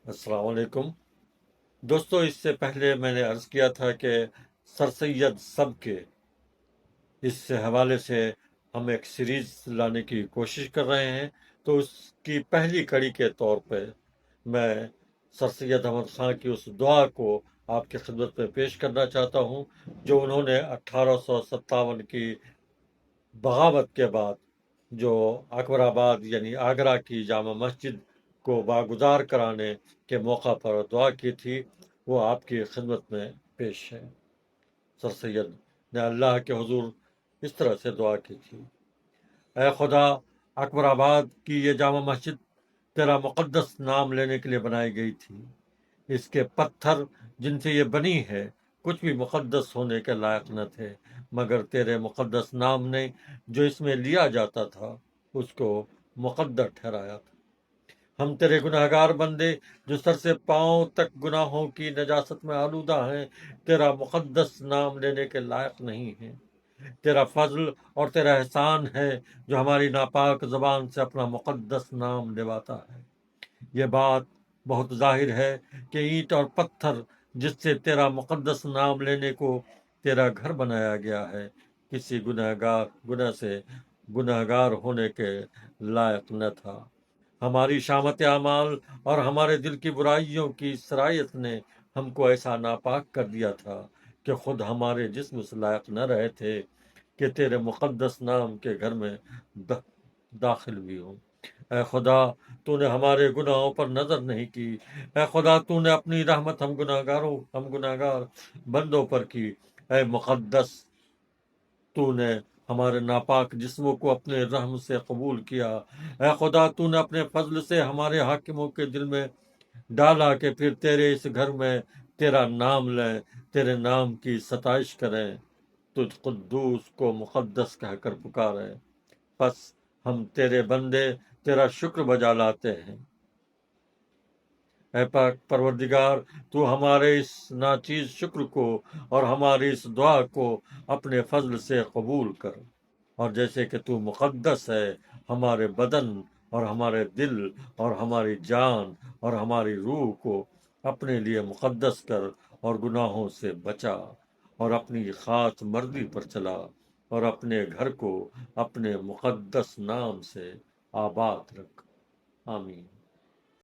السلام علیکم دوستو، اس سے پہلے میں نے عرض کیا تھا کہ سر سید سب کے اس حوالے سے ہم ایک سیریز لانے کی کوشش کر رہے ہیں۔ تو اس کی پہلی کڑی کے طور پہ میں سر سید احمد خان کی اس دعا کو آپ کی خدمت میں پیش کرنا چاہتا ہوں جو انہوں نے 1857 کی بغاوت کے بعد جو اکبر آباد یعنی آگرہ کی جامع مسجد کو باگزار کرانے کے موقع پر دعا کی تھی، وہ آپ کی خدمت میں پیش ہے۔ سر سید نے اللہ کے حضور اس طرح سے دعا کی تھی: اے خدا، اکبر آباد کی یہ جامع مسجد تیرا مقدس نام لینے کے لیے بنائی گئی تھی۔ اس کے پتھر جن سے یہ بنی ہے کچھ بھی مقدس ہونے کے لائق نہ تھے، مگر تیرے مقدس نام نے جو اس میں لیا جاتا تھا اس کو مقدر ٹھہرایا تھا۔ ہم تیرے گناہگار بندے جو سر سے پاؤں تک گناہوں کی نجاست میں آلودہ ہیں، تیرا مقدس نام لینے کے لائق نہیں ہیں۔ تیرا فضل اور تیرا احسان ہے جو ہماری ناپاک زبان سے اپنا مقدس نام لواتا ہے۔ یہ بات بہت ظاہر ہے کہ اینٹ اور پتھر جس سے تیرا مقدس نام لینے کو تیرا گھر بنایا گیا ہے کسی گناہ سے گناہگار ہونے کے لائق نہ تھا۔ ہماری شامت اعمال اور ہمارے دل کی برائیوں کی سرایت نے ہم کو ایسا ناپاک کر دیا تھا کہ خود ہمارے جسم اس لائق نہ رہے تھے کہ تیرے مقدس نام کے گھر میں داخل بھی ہوں۔ اے خدا، تو نے ہمارے گناہوں پر نظر نہیں کی۔ اے خدا، تو نے اپنی رحمت ہم گناہگار بندوں پر کی۔ اے مقدس، تو نے ہمارے ناپاک جسموں کو اپنے رحم سے قبول کیا۔ اے خدا، تو نے اپنے فضل سے ہمارے حاکموں کے دل میں ڈالا کہ پھر تیرے اس گھر میں تیرا نام لیں، تیرے نام کی ستائش کریں، تجھ قدوس کو مقدس کہہ کر پکاریں۔ پس ہم تیرے بندے تیرا شکر بجا لاتے ہیں۔ اے پاک پروردگار، تو ہمارے اس ناچیز شکر کو اور ہماری اس دعا کو اپنے فضل سے قبول کر، اور جیسے کہ تو مقدس ہے، ہمارے بدن اور ہمارے دل اور ہماری جان اور ہماری روح کو اپنے لیے مقدس کر اور گناہوں سے بچا، اور اپنی خاص مرضی پر چلا، اور اپنے گھر کو اپنے مقدس نام سے آباد رکھ۔ آمین۔